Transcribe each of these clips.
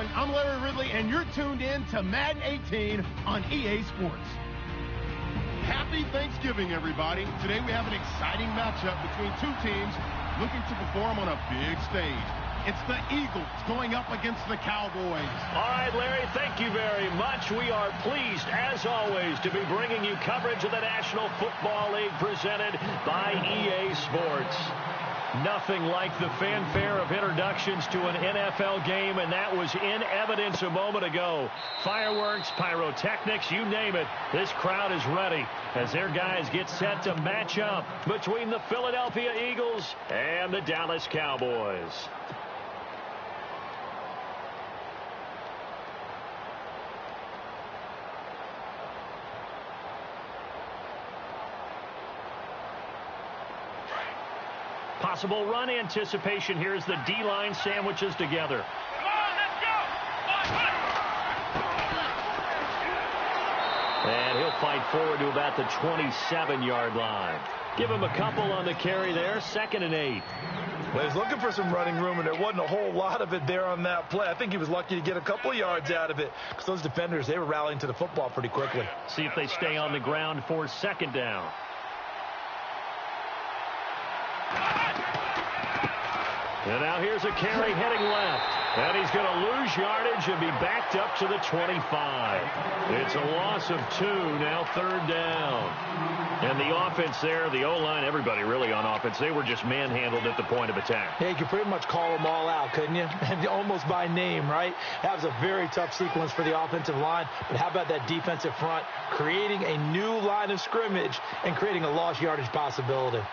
everyone. I'm Larry Ridley, and you're tuned in to Madden 18 on EA Sports. Happy Thanksgiving, everybody. Today we have an exciting matchup between two teams looking to perform on a big stage. It's the Eagles going up against the Cowboys. All right, Larry, thank you very much. We are pleased, as always, to be bringing you coverage of the National Football League presented by EA Sports. Nothing like the fanfare of introductions to an NFL game, and that was in evidence a moment ago. Fireworks, pyrotechnics, you name it. This crowd is ready as their guys get set to match up between the Philadelphia Eagles and the Dallas Cowboys. Possible run anticipation here as the D-line sandwiches together. Come on, let's go! And he'll fight forward to about the 27-yard line. Give him a couple on the carry there, 2nd and 8. Well, he's looking for some running room, and there wasn't a whole lot of it there on that play. I think he was lucky to get a couple of yards out of it because those defenders, they were rallying to the football pretty quickly. See if they stay on the ground for 2nd down. And now here's a carry heading left. And he's going to lose yardage and be backed up to the 25. It's a loss of 2, now 3rd down. And the offense there, the O-line, everybody really on offense, they were just manhandled at the point of attack. Yeah, you could pretty much call them all out, couldn't you? And almost by name, right? That was a very tough sequence for the offensive line. But how about that defensive front creating a new line of scrimmage and creating a lost yardage possibility?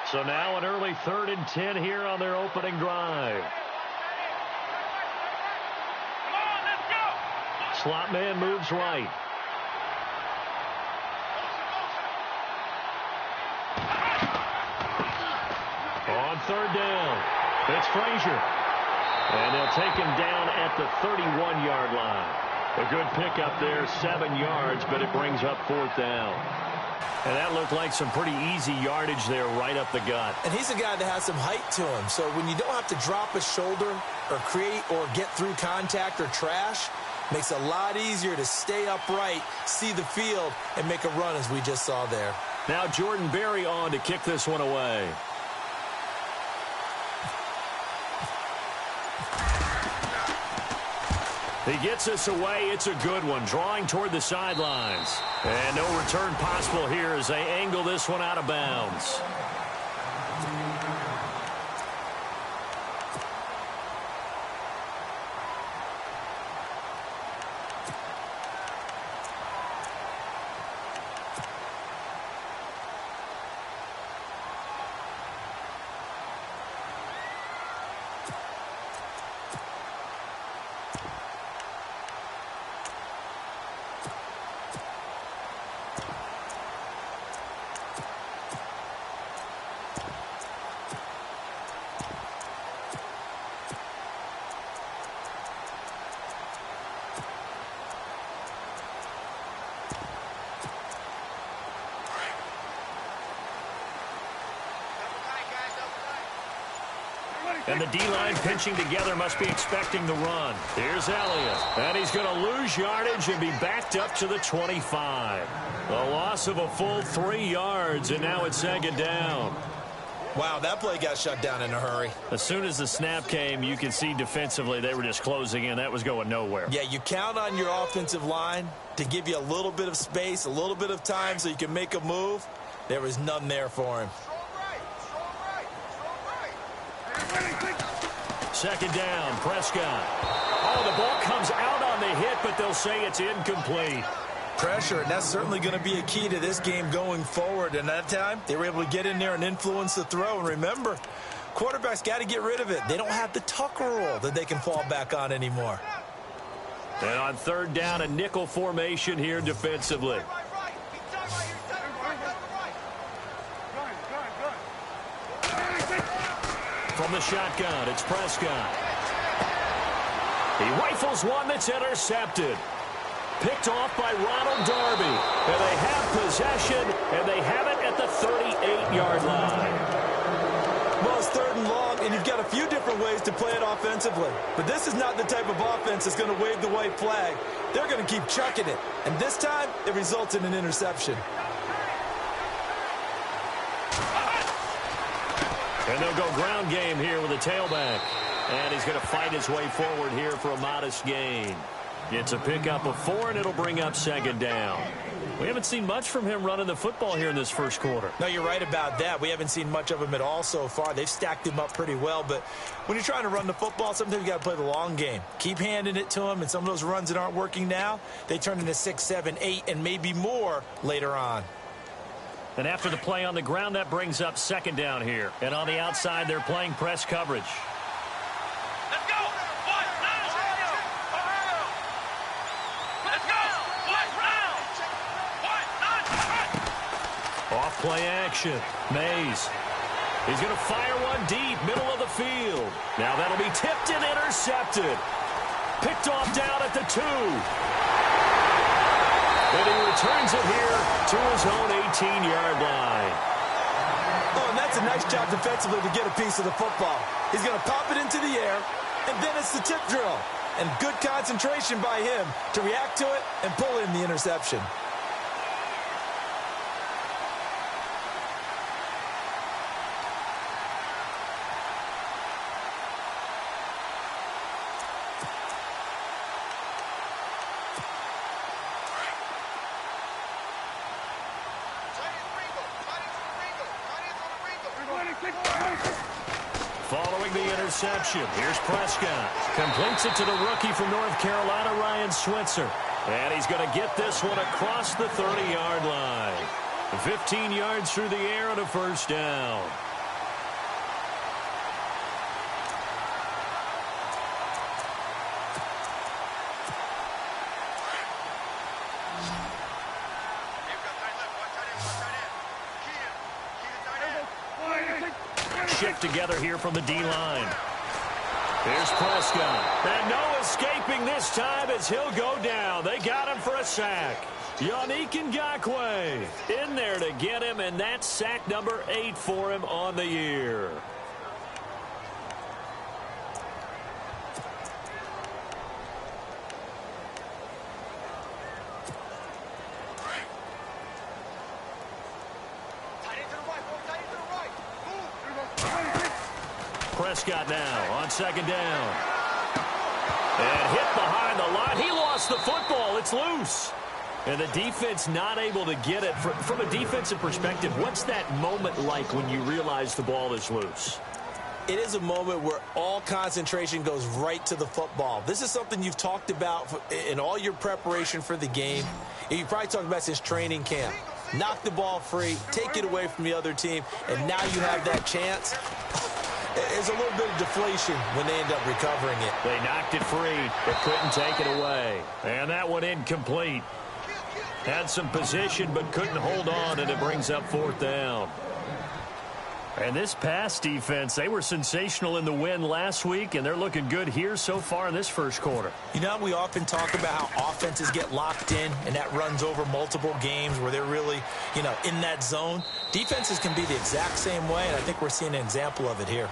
So now an early 3rd and 10 here on their opening drive. Come on, let's go! Slot man moves right. On 3rd down, it's Frazier. And they'll take him down at the 31-yard line. A good pickup there, 7 yards, but it brings up 4th down. And that looked like some pretty easy yardage there right up the gut. And he's a guy that has some height to him. So when you don't have to drop a shoulder or create or get through contact or trash, makes it a lot easier to stay upright, see the field, and make a run as we just saw there. Now Jordan Berry on to kick this one away. He gets us away. It's a good one. Drawing toward the sidelines. And no return possible here as they angle this one out of bounds. And the D-line pinching together must be expecting the run. Here's Elliott. And he's going to lose yardage and be backed up to the 25. A loss of a full 3 yards, and now it's 2nd down. Wow, that play got shut down in a hurry. As soon as the snap came, you could see defensively they were just closing in. That was going nowhere. Yeah, you count on your offensive line to give you a little bit of space, a little bit of time so you can make a move. There was none there for him. 2nd down, Prescott. Oh, the ball comes out on the hit, but they'll say it's incomplete. Pressure, and that's certainly going to be a key to this game going forward. And that time, they were able to get in there and influence the throw. And remember, quarterbacks got to get rid of it. They don't have the Tucker rule that they can fall back on anymore. And on 3rd down, a nickel formation here defensively. From the shotgun, it's Prescott. He rifles one that's intercepted. Picked off by Ronald Darby. And they have possession, and they have it at the 38-yard line. and you've got a few different ways to play it offensively. But this is not the type of offense that's going to wave the white flag. They're going to keep chucking it. And this time, it results in an interception. And they'll go ground game here with a tailback. And he's going to fight his way forward here for a modest gain. It's a pickup of 4, and it'll bring up second down. We haven't seen much from him running the football here in this first quarter. No, you're right about that. We haven't seen much of him at all so far. They've stacked him up pretty well. But when you're trying to run the football, sometimes you got to play the long game. Keep handing it to him, and some of those runs that aren't working now, they turn into 6, 7, 8, and maybe more later on. And after the play on the ground, that brings up second down here. And on the outside, they're playing press coverage. Let's go! Let's go! Off play action. Mays. He's going to fire one deep, middle of the field. Now that'll be tipped and intercepted. Picked off down at the 2. And he returns it here to his own 18-yard line. Oh, and that's a nice job defensively to get a piece of the football. He's going to pop it into the air, and then it's the tip drill. And good concentration by him to react to it and pull in the interception. Following the interception, here's Prescott. Completes it to the rookie from North Carolina, Ryan Switzer. And he's going to get this one across the 30-yard line. 15 yards through the air and a first down. Shift together here from the D-line. Here's Prescott. And no escaping this time as he'll go down. They got him for a sack. Yannick Ngakoue in there to get him, and that's sack number 8 for him on the year. Prescott now on second down. And hit behind the line. He lost the football. It's loose. And the defense not able to get it. From a defensive perspective, what's that moment like when you realize the ball is loose? It is a moment where all concentration goes right to the football. This is something you've talked about in all your preparation for the game. And you probably talked about since training camp. Knock the ball free, take it away from the other team, and now you have that chance. There's a little bit of deflation when they end up recovering it. They knocked it free, but couldn't take it away. And that one incomplete. Had some position, but couldn't hold on, and it brings up fourth down. And this pass defense, they were sensational in the win last week, and they're looking good here so far in this first quarter. You know, we often talk about how offenses get locked in, and that runs over multiple games where they're really, in that zone. Defenses can be the exact same way, and I think we're seeing an example of it here.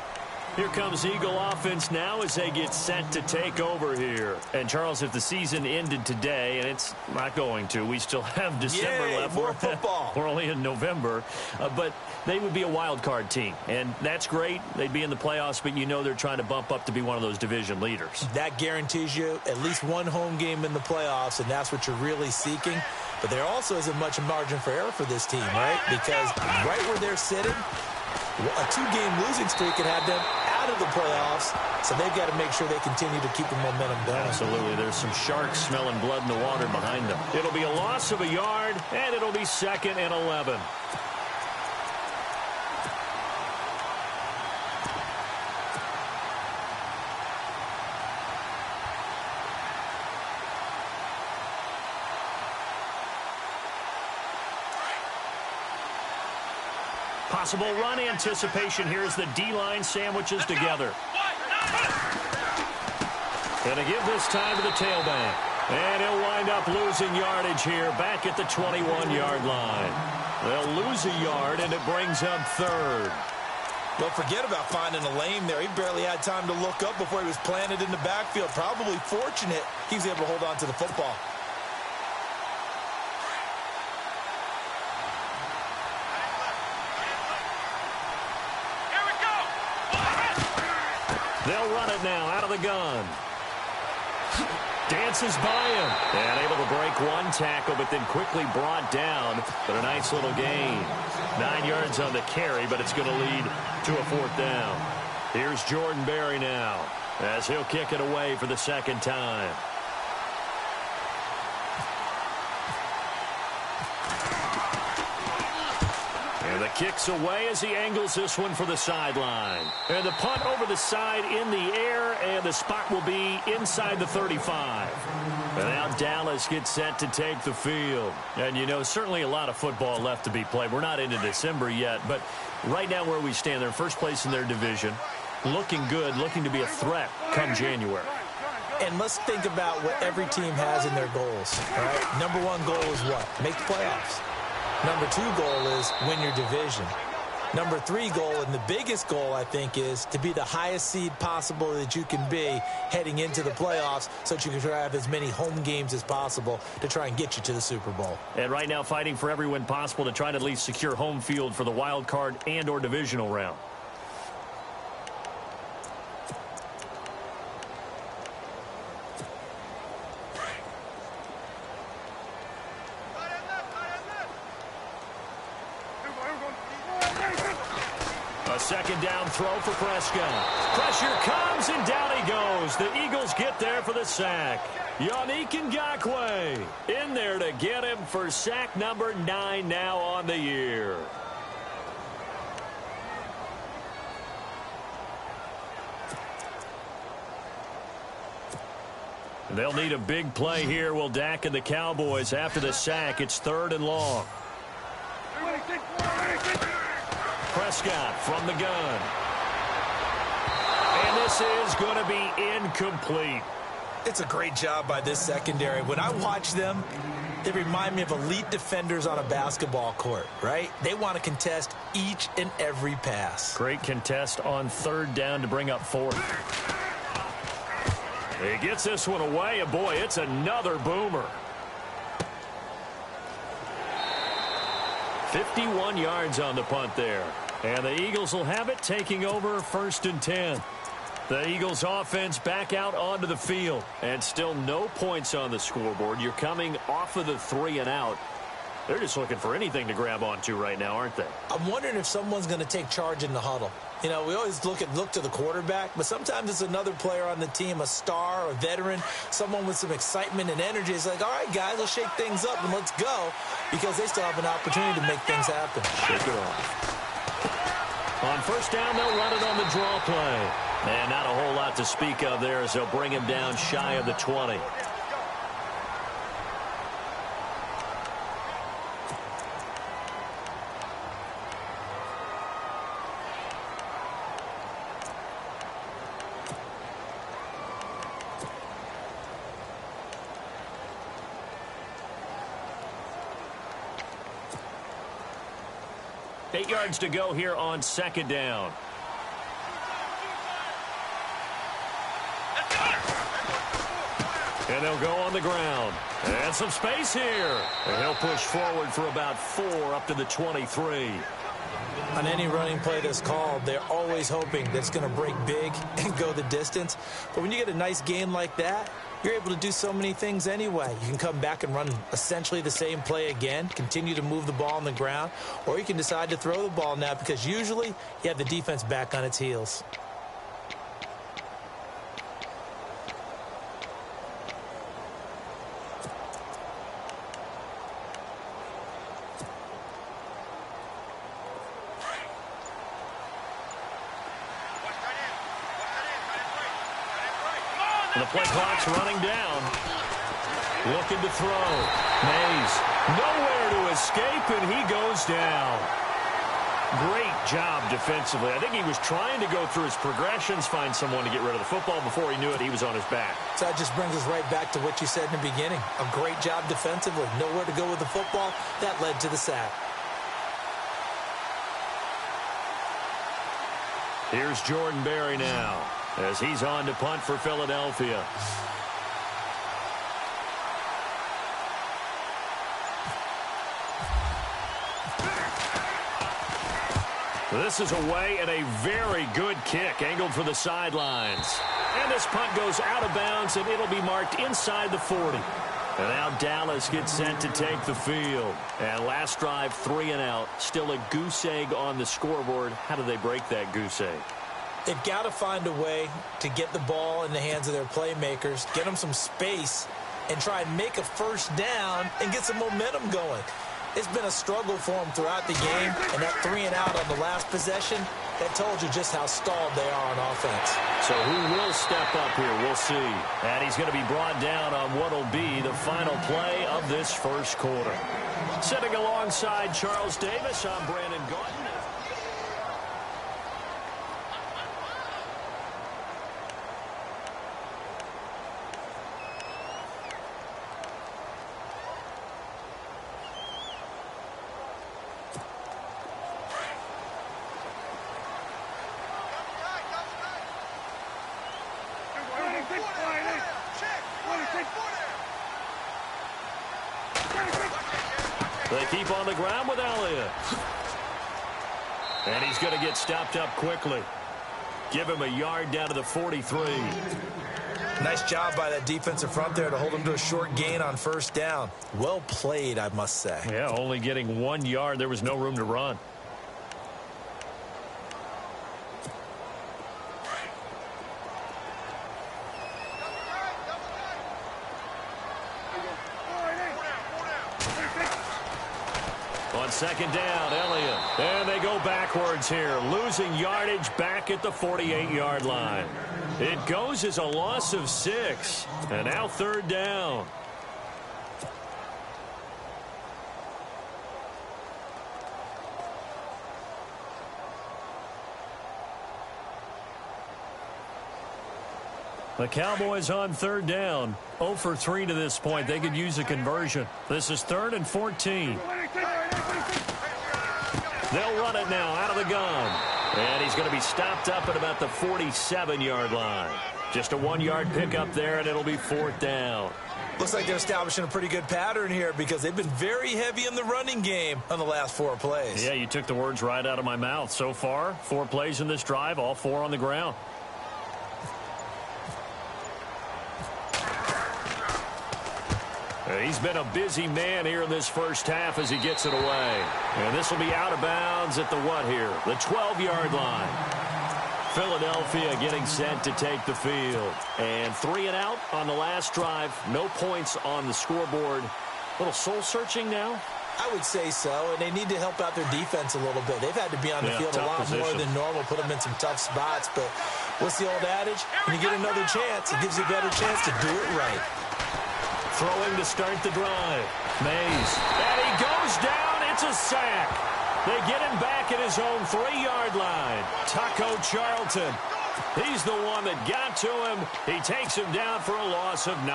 Here comes Eagle offense now as they get set to take over here. And, Charles, if the season ended today, and it's not going to, we still have December left. More football. We're only in November. But they would be a wild card team, and that's great. They'd be in the playoffs, but they're trying to bump up to be one of those division leaders. That guarantees you at least one home game in the playoffs, and that's what you're really seeking. But there also isn't much margin for error for this team, right? Because right where they're sitting, a 2-game losing streak could have them out of the playoffs, so they've got to make sure they continue to keep the momentum going. Absolutely. There's some sharks smelling blood in the water behind them. It'll be a loss of a yard, and it'll be 2nd and 11. Possible run anticipation here as the D-line sandwiches together. Going to give this time to the tailback. And he'll wind up losing yardage here back at the 21-yard line. They'll lose a yard, and it brings up 3rd. Don't forget about finding a lane there. He barely had time to look up before he was planted in the backfield. Probably fortunate he was able to hold on to the football. Here we go. They'll run it now out of the gun. Dances by him. And able to break one tackle, but then quickly brought down. But a nice little gain. 9 yards on the carry, but it's going to lead to a 4th down. Here's Jordan Berry now, as he'll kick it away for the 2nd time. And the kick's away as he angles this one for the sideline. And the punt over the side in the air, and the spot will be inside the 35. And now Dallas gets set to take the field. And, you know, certainly a lot of football left to be played. We're not into December yet, but right now where we stand, they're first place in their division, looking good, looking to be a threat come January. And let's think about what every team has in their goals, all right? Number 1 goal is what? Make the playoffs. Number 2 goal is win your division. Number 3 goal, and the biggest goal, I think, is to be the highest seed possible that you can be heading into the playoffs so that you can try to have as many home games as possible to try and get you to the Super Bowl. And right now fighting for every win possible to try to at least secure home field for the wild card and or divisional round. A 2nd down throw for Prescott. Pressure comes, and down he goes. The Eagles get there for the sack. Yannick Ngakoue in there to get him for sack number 9 now on the year. They'll need a big play here, will Dak and the Cowboys after the sack. It's 3rd and long. Prescott from the gun. And this is going to be incomplete. It's a great job by this secondary. When I watch them, they remind me of elite defenders on a basketball court, right? They want to contest each and every pass. Great contest on 3rd down to bring up 4th. He gets this one away, and boy, it's another boomer. 51 yards on the punt there. And the Eagles will have it, taking over 1st and 10. The Eagles offense back out onto the field. And still no points on the scoreboard. You're coming off of the 3 and out. They're just looking for anything to grab onto right now, aren't they? I'm wondering if someone's going to take charge in the huddle. You know, we always look to the quarterback, but sometimes it's another player on the team, a star, a veteran, someone with some excitement and energy. It's like, all right, guys, let's shake things up and let's go, because they still have an opportunity to make things happen. Shake it off. On 1st down, they'll run it on the draw play. And not a whole lot to speak of there as they'll bring him down shy of the 20. Eight yards to go here on 2nd down. And they'll go on the ground. And some space here. And he'll push forward for about 4 up to the 23. On any running play that's called, they're always hoping that it's going to break big and go the distance. But when you get a nice gain like that, you're able to do so many things anyway. You can come back and run essentially the same play again, continue to move the ball on the ground, or you can decide to throw the ball now, because usually you have the defense back on its heels. And the play clock's running down. Looking to throw. Mays nowhere to escape, and he goes down. Great job defensively. I think he was trying to go through his progressions, find someone to get rid of the football. Before he knew it, he was on his back. So that just brings us right back to what you said in the beginning. A great job defensively. Nowhere to go with the football. That led to the sack. Here's Jordan Berry now as he's on to punt for Philadelphia. This is away and a very good kick angled for the sidelines. And this punt goes out of bounds, and it'll be marked inside the 40. And now Dallas gets sent to take the field. And last drive, 3 and out. Still a goose egg on the scoreboard. How do they break that goose egg? They've got to find a way to get the ball in the hands of their playmakers, get them some space, and try and make a first down and get some momentum going. It's been a struggle for them throughout the game, and that 3 and out on the last possession, that told you just how stalled they are on offense. So who will step up here? We'll see. And he's going to be brought down on what will be the final play of this first quarter. Sitting alongside Charles Davis, I'm Brandon Gordon. They keep on the ground with Elliott. And he's going to get stopped up quickly. Give him a yard down to the 43. Nice job by that defensive front there to hold him to a short gain on first down. Well played, I must say. Yeah, only getting 1 yard. There was no room to run. On second down, Elliott. And they go backwards here, losing yardage back at the 48-yard line. It goes as a loss of 6. And now third down. The Cowboys on third down. 0 for 3 to this point. They could use a conversion. This is 3rd and 14. They'll run it now out of the gun. And he's going to be stopped up at about the 47-yard line. Just a 1-yard pickup there, and it'll be 4th down. Looks like they're establishing a pretty good pattern here because they've been very heavy in the running game on the last 4 plays. Yeah, you took the words right out of my mouth. So far, 4 plays in this drive, all 4 on the ground. He's been a busy man here in this first half as he gets it away. And this will be out of bounds at the what here? The 12-yard line. Philadelphia getting sent to take the field. And 3 and out on the last drive. No points on the scoreboard. A little soul-searching now? I would say so, and they need to help out their defense a little bit. They've had to be on the field a lot more than normal, put them in some tough spots. But what's the old adage? When you get another chance, it gives you a better chance to do it right. Throwing to start the drive. Mays. And he goes down. It's a sack. They get him back at his own 3-yard line. Taco Charlton. He's the one that got to him. He takes him down for a loss of 9.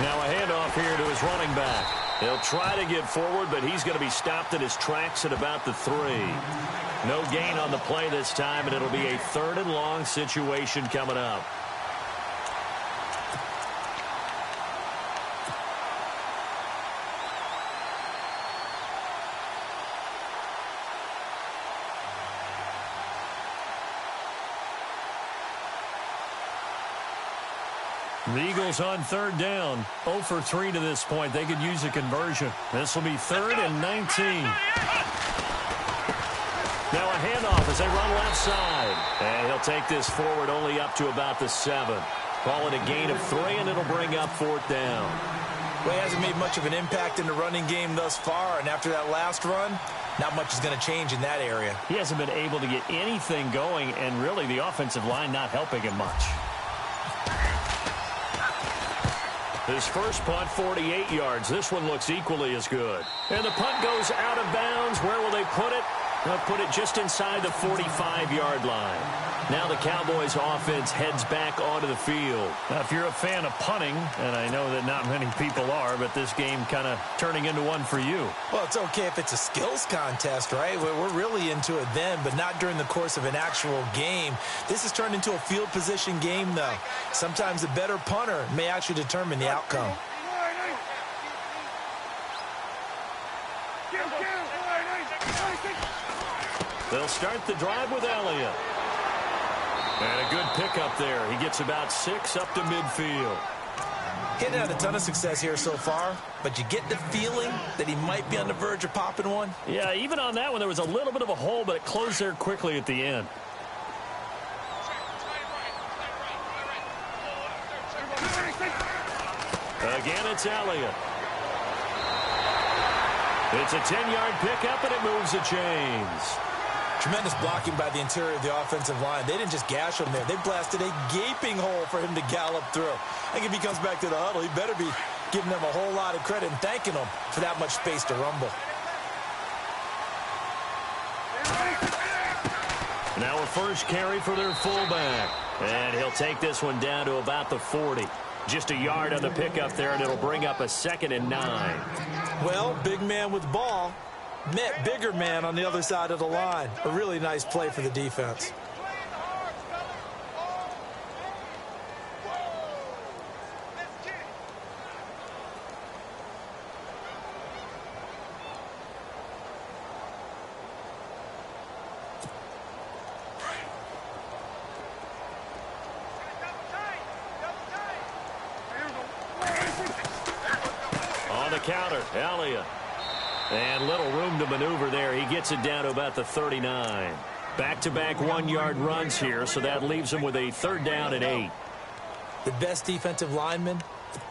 Now a handoff here to his running back. He'll try to get forward, but he's going to be stopped at his tracks at about the 3. No gain on the play this time, and it'll be a 3rd and long situation coming up. The Eagles on 3rd down. 0 for 3 to this point. They could use a conversion. This will be 3rd and 19. Now a handoff as they run left side. And he'll take this forward only up to about the 7. Call it a gain of 3, and it'll bring up 4th down. Well, he hasn't made much of an impact in the running game thus far, and after that last run, not much is going to change in that area. He hasn't been able to get anything going, and really the offensive line not helping him much. His first punt, 48 yards. This one looks equally as good. And the punt goes out of bounds. Where will they put it? They'll put it just inside the 45-yard line. Now the Cowboys offense heads back onto the field. Now, if you're a fan of punting, and I know that not many people are, but this game kind of turning into one for you. Well, it's okay if it's a skills contest, right? We're really into it then, but not during the course of an actual game. This has turned into a field position game, though. Sometimes the better punter may actually determine the outcome. They'll start the drive with Elliott. And a good pickup there. He gets about 6 up to midfield. He hasn't had a ton of success here so far, but you get the feeling that he might be on the verge of popping one. Yeah, even on that one, there was a little bit of a hole, but it closed there quickly at the end. Again, it's Elliott. It's a 10-yard pickup, and it moves the chains. Tremendous blocking by the interior of the offensive line. They didn't just gash him there. They blasted a gaping hole for him to gallop through. I think if he comes back to the huddle, he better be giving them a whole lot of credit and thanking them for that much space to rumble. Now a first carry for their fullback. And he'll take this one down to about the 40. Just a yard on the pickup there, and it'll bring up a 2nd and 9. Well, big man with ball met bigger man on the other side of the line. A really nice play for the defense. On the counter, Elliott. And little room to maneuver there. He gets it down to about the 39. Back-to-back 1-yard runs here, so that leaves him with a 3rd down and 8. The best defensive linemen,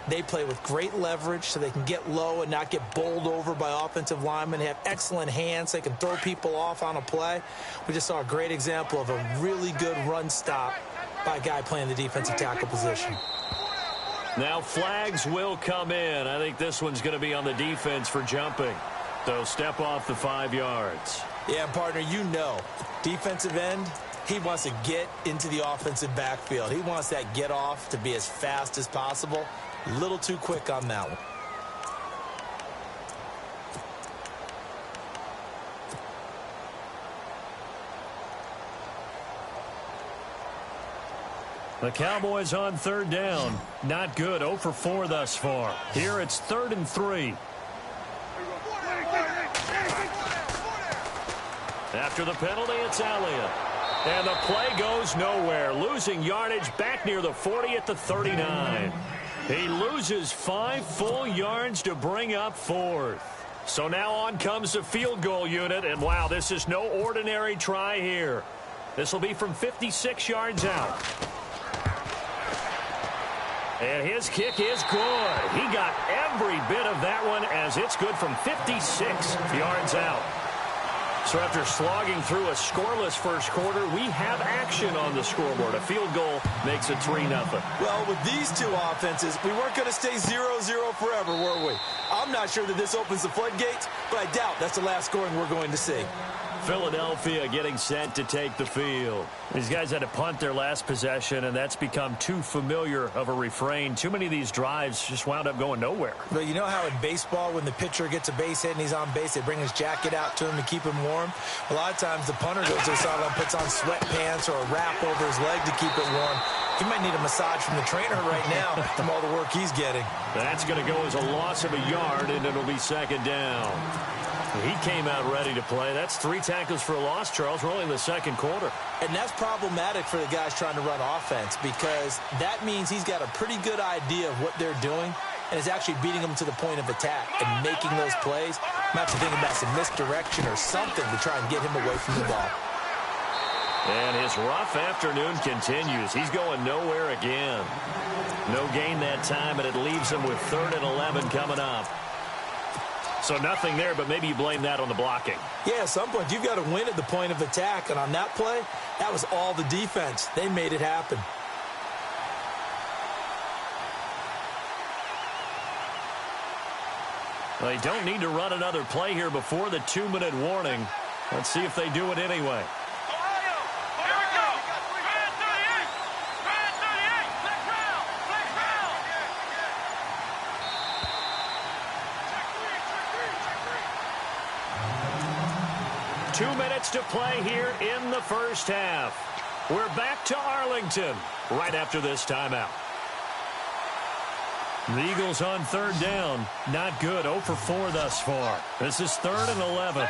they play with great leverage so they can get low and not get bowled over by offensive linemen. They have excellent hands. They can throw people off on a play. We just saw a great example of a really good run stop by a guy playing the defensive tackle position. Now flags will come in. I think this one's going to be on the defense for jumping. So step off the 5 yards. Yeah, partner, you know, defensive end, he wants to get into the offensive backfield. He wants that get off to be as fast as possible. A little too quick on that one. The Cowboys on 3rd down. Not good. 0 for 4 thus far. Here it's 3rd and 3. After the penalty, it's Elliott. And the play goes nowhere. Losing yardage back near the 40 at the 39. He loses 5 full yards to bring up 4th. So now on comes the field goal unit. And wow, this is no ordinary try here. This will be from 56 yards out. And his kick is good. He got every bit of that one as it's good from 56 yards out. So after slogging through a scoreless first quarter, we have action on the scoreboard. A field goal makes it 3-0. Well, with these two offenses, we weren't going to stay 0-0 forever, were we? I'm not sure that this opens the floodgates, but I doubt that's the last scoring we're going to see. Philadelphia getting set to take the field. These guys had to punt their last possession, and that's become too familiar of a refrain. Too many of these drives just wound up going nowhere. But you know how in baseball, when the pitcher gets a base hit and he's on base, they bring his jacket out to him to keep him warm? A lot of times the punter goes to the sideline, puts on sweatpants or a wrap over his leg to keep it warm. He might need a massage from the trainer right now from all the work he's getting. That's going to go as a loss of a yard, and it'll be 2nd down. He came out ready to play. That's 3 tackles for a loss, Charles. We're only in the 2nd quarter. And that's problematic for the guys trying to run offense because that means he's got a pretty good idea of what they're doing and is actually beating them to the point of attack and making those plays. I'm have to think about some misdirection or something to try and get him away from the ball. And his rough afternoon continues. He's going nowhere again. No gain that time, and it leaves him with 3rd and 11 coming up. So nothing there, but maybe you blame that on the blocking. Yeah, at some point, you've got to win at the point of attack. And on that play, that was all the defense. They made it happen. Well, you don't need to run another play here before the 2-minute warning. Let's see if they do it anyway. Two minutes to play here in the first half. We're back to Arlington right after this timeout. The Eagles on third down. Not good. 0 for 4 thus far. This is 3rd and 11.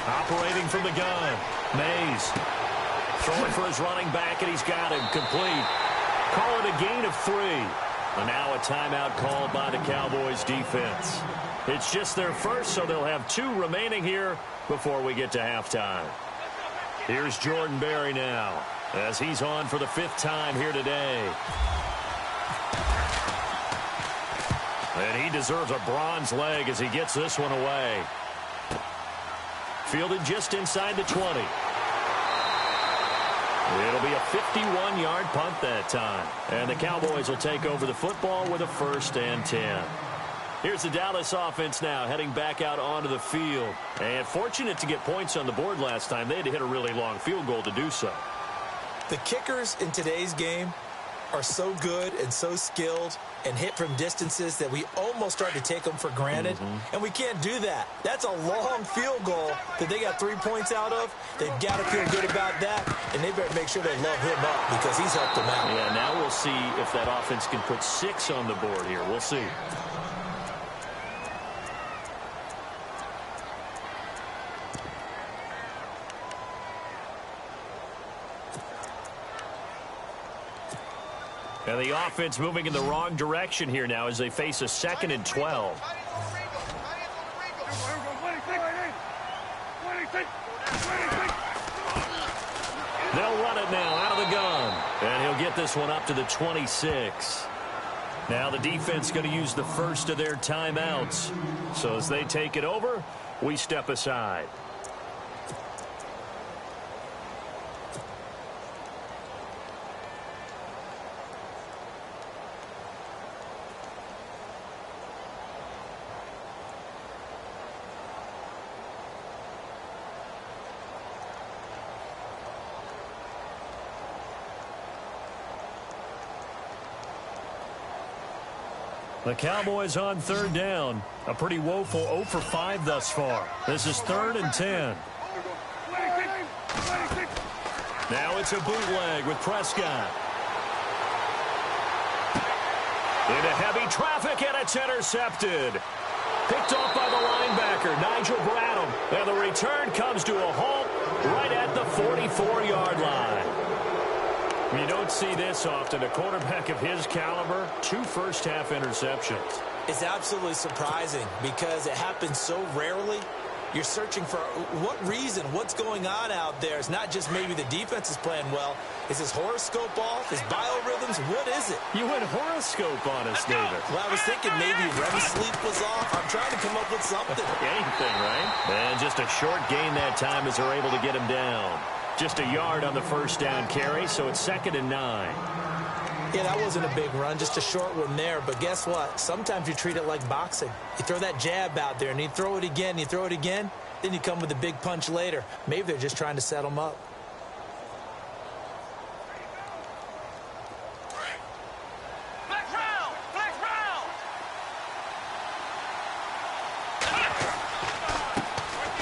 Operating from the gun. Mays throwing for his running back, and he's got him complete. Call it a gain of 3. And now a timeout called by the Cowboys defense. It's just their first, so they'll have 2 remaining here before we get to halftime. Here's Jordan Berry now as he's on for the 5th time here today. And he deserves a bronze leg as he gets this one away. Fielded just inside the 20. It'll be a 51-yard punt that time. And the Cowboys will take over the football with a 1st and 10. Here's the Dallas offense now heading back out onto the field. And fortunate to get points on the board last time. They had to hit a really long field goal to do so. The kickers in today's game are so good and so skilled and hit from distances that we almost start to take them for granted. And we can't do that. That's a long field goal that they got 3 points out of. They've got to feel good about that, and they better make sure they love him up because he's helped them out. Yeah, now we'll see if that offense can put 6 on the board here. We'll see. And the offense moving in the wrong direction here now as they face a 2nd and 12. They'll run it now out of the gun. And he'll get this one up to the 26. Now the defense going to use the first of their timeouts. So as they take it over, we step aside. The Cowboys on 3rd down. A pretty woeful 0 for 5 thus far. This is 3rd and 10. Now it's a bootleg with Prescott. Into heavy traffic, and it's intercepted. Picked off by the linebacker, Nigel Bradham. And the return comes to a halt right at the 44-yard line. You don't see this often. A quarterback of his caliber, 2 first-half interceptions. It's absolutely surprising because it happens so rarely. You're searching for what reason, what's going on out there. It's not just maybe the defense is playing well. Is his horoscope off? His biorhythms? What is it? You went horoscope on us, David. Well, I was thinking maybe REM sleep was off. I'm trying to come up with something. Anything, right? And just a short gain that time as they're able to get him down. Just a yard on the first down carry, so it's 2nd and 9. Yeah, that wasn't a big run, just a short one there. But guess what? Sometimes you treat it like boxing. You throw that jab out there, and you throw it again, you throw it again, then you come with a big punch later. Maybe they're just trying to set him up.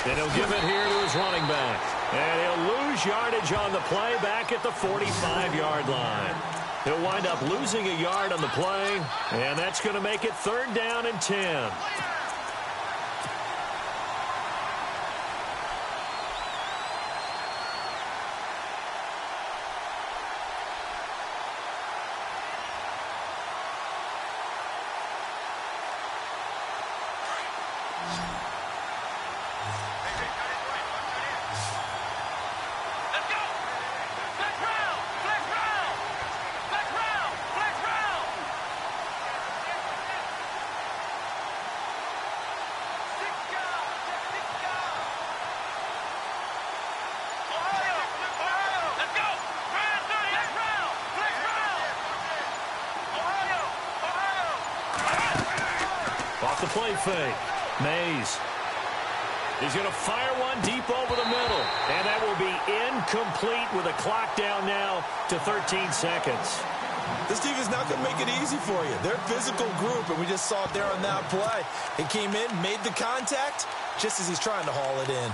And he'll give it here to his running back. And he'll lose yardage on the play back at the 45-yard line. He'll wind up losing a yard on the play, and that's going to make it 3rd down and 10. off the play fake. Mays. He's going to fire one deep over the middle. And that will be incomplete with a clock down now to 13 seconds. This team is not going to make it easy for you. They're a physical group, and we just saw it there on that play. He came in, made the contact, just as he's trying to haul it in.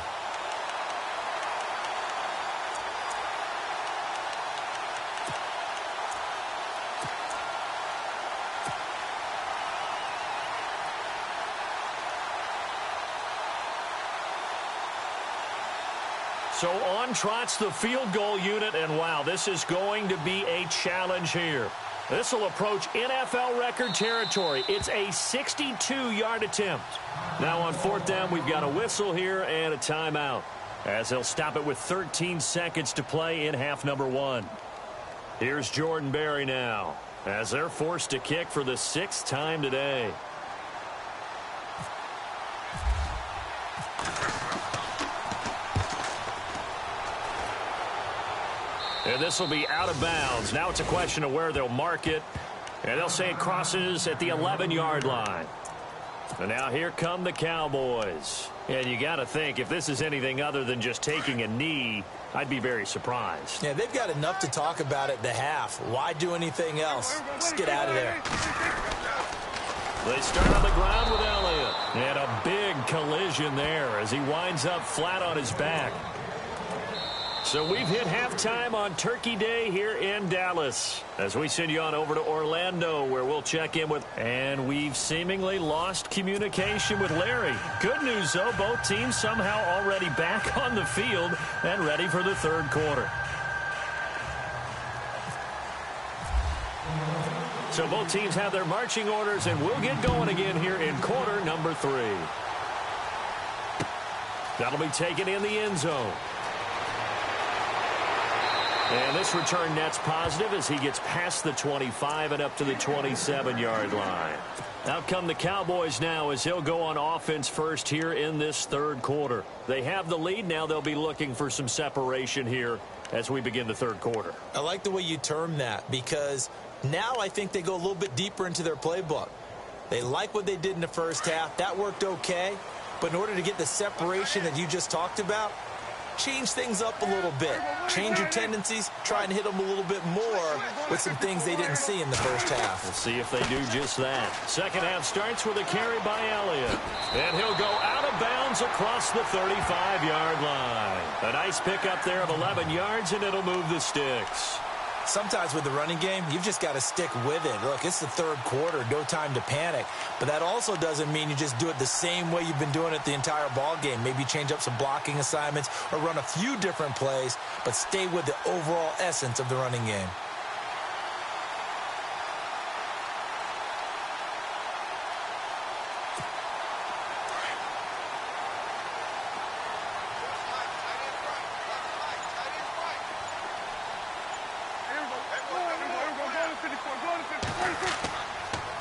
So on trots the field goal unit, and wow, this is going to be a challenge here. This will approach NFL record territory. It's a 62-yard attempt. Now on fourth down, we've got a whistle here and a timeout, as they'll stop it with 13 seconds to play in half number one. Here's Jordan Berry now, as they're forced to kick for the 6th time today. And this will be out of bounds. Now it's a question of where they'll mark it. And they'll say it crosses at the 11-yard line. And now here come the Cowboys. And you got to think, if this is anything other than just taking a knee, I'd be very surprised. Yeah, they've got enough to talk about at the half. Why do anything else? Just get out of there. They start on the ground with Elliott. And a big collision there as he winds up flat on his back. So we've hit halftime on Turkey Day here in Dallas, as we send you on over to Orlando, where we'll check in with, and we've seemingly lost communication with Larry. Good news, though, both teams somehow already back on the field and ready for the third quarter. So both teams have their marching orders, and we'll get going again here in quarter number 3. That'll be taken in the end zone. And this return net's positive as he gets past the 25 and up to the 27-yard line. Out come the Cowboys now as he'll go on offense first here in this third quarter. They have the lead. Now they'll be looking for some separation here as we begin the third quarter. I like the way you term that, because now I think they go a little bit deeper into their playbook. They like what they did in the first half. That worked okay. But in order to get the separation that you just talked about, change things up a little bit. Change your tendencies. Try and hit them a little bit more with some things they didn't see in the first half. We'll see if they do just that. Second half starts with a carry by Elliott. And he'll go out of bounds across the 35-yard line. A nice pickup there of 11 yards, and it'll move the sticks. Sometimes with the running game, you've just got to stick with it. Look, it's the third quarter, no time to panic. But that also doesn't mean you just do it the same way you've been doing it the entire ball game. Maybe change up some blocking assignments or run a few different plays, but stay with the overall essence of the running game.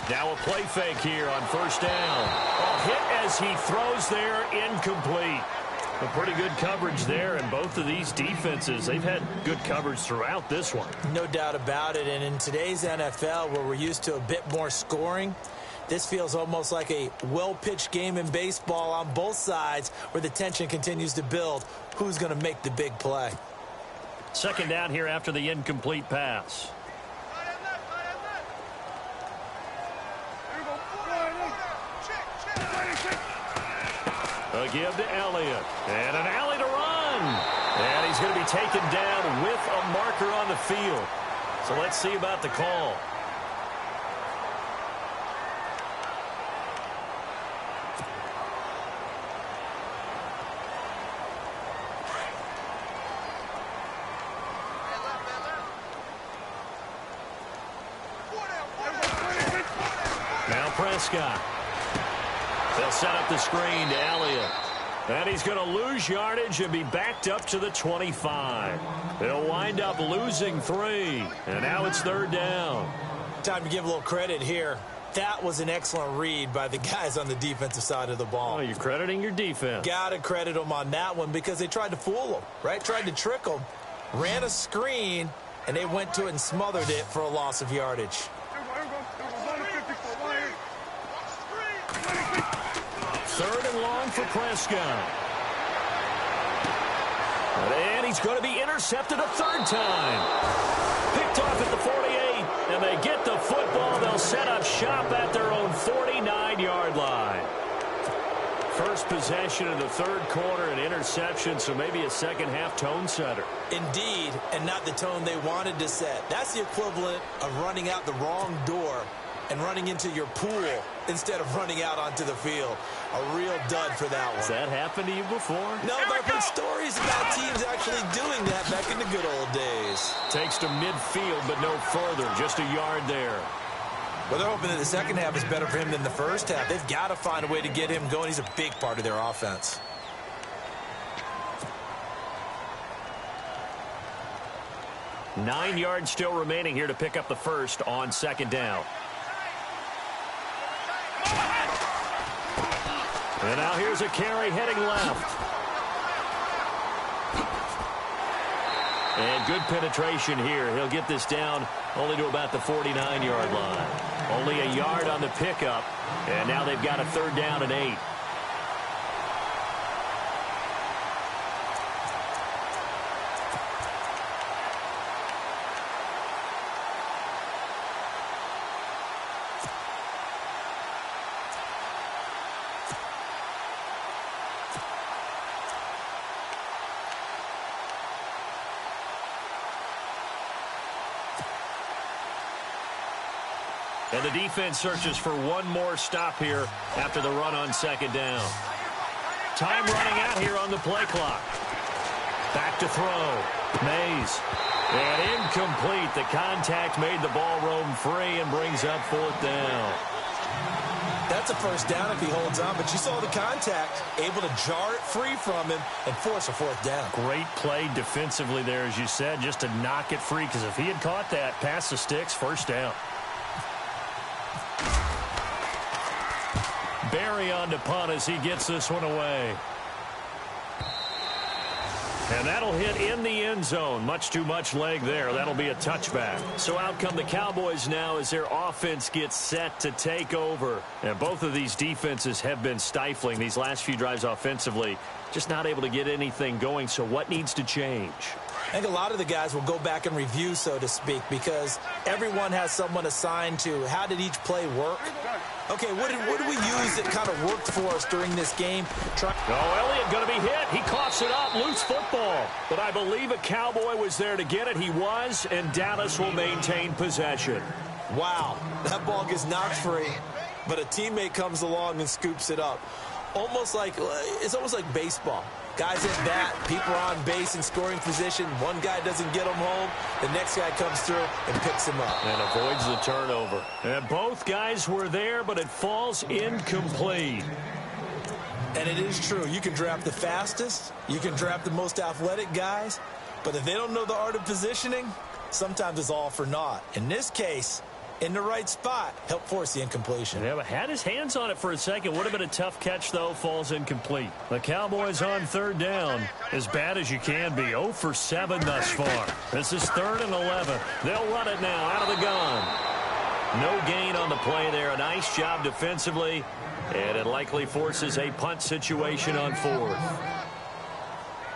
Now a play fake here on first down. A hit as he throws there, incomplete. A pretty good coverage there, and both of these defenses, they've had good coverage throughout this one. No doubt about it, and in today's NFL, where we're used to a bit more scoring, this feels almost like a well-pitched game in baseball on both sides, where the tension continues to build. Who's going to make the big play? Second down here after the incomplete pass. A give to Elliott. And an alley to run. And he's going to be taken down with a marker on the field. So let's see about the call. Now Prescott. They'll set up the screen to Elliott. And he's going to lose yardage and be backed up to the 25. They'll wind up losing 3. And now it's third down. Time to give a little credit here. That was an excellent read by the guys on the defensive side of the ball. Oh, you're crediting your defense. Got to credit them on that one because they tried to fool them, right? Tried to trick them. Ran a screen, and they went to it and smothered it for a loss of yardage. 3rd and long for Prescott. And he's going to be intercepted a 3rd time. Picked off at the 48, and they get the football. They'll set up shop at their own 49-yard line. First possession of the 3rd quarter, an interception, so maybe a second-half tone setter. Indeed, and not the tone they wanted to set. That's the equivalent of running out the wrong door and running into your pool instead of running out onto the field. A real dud for that one. Has that happened to you before? No, but I've heard stories about teams actually doing that back in the good old days. Takes to midfield, but no further. Just a yard there. Well, they're hoping that the second half is better for him than the first half. They've got to find a way to get him going. He's a big part of their offense. Nine yards still remaining here to pick up the first on 2nd down. And now here's a carry heading left. And good penetration here. He'll get this down only to about the 49-yard line. Only a yard on the pickup. And now they've got a 3rd down and 8. And the defense searches for one more stop here after the run on 2nd down. Time running out here on the play clock. Back to throw. Mays. And incomplete. The contact made the ball roam free and brings up 4th down. That's a first down if he holds on, but you saw the contact, able to jar it free from him and force a 4th down. Great play defensively there, as you said, just to knock it free, because if he had caught that, pass the sticks, 1st down. Barry on to punt as he gets this one away. And that'll hit in the end zone. Much too much leg there. That'll be a touchback. So out come the Cowboys now as their offense gets set to take over. And both of these defenses have been stifling these last few drives offensively. Just not able to get anything going. So what needs to change? I think a lot of the guys will go back and review, so to speak, because everyone has someone assigned to how did each play work. Okay, what did we use that kind of worked for us during this game? Elliott going to be hit. He coughs it up. Loose football. But I believe a Cowboy was there to get it. He was, and Dallas will maintain possession. Wow, that ball gets knocked free, but a teammate comes along and scoops it up. It's almost like baseball. Guys at bat, people are on base in scoring position. One guy doesn't get him home. The next guy comes through and picks him up. And avoids the turnover. And both guys were there, but it falls incomplete. And it is true. You can draft the fastest. You can draft the most athletic guys. But if they don't know the art of positioning, sometimes it's all for naught. In this case, in the right spot, help force the incompletion. Yeah, but had his hands on it for a second. Would have been a tough catch, though. Falls incomplete. The Cowboys on 3rd down. As bad as you can be. 0 for 7 thus far. This is 3rd and 11. They'll run it now out of the gun. No gain on the play there. A nice job defensively. And it likely forces a punt situation on 4th.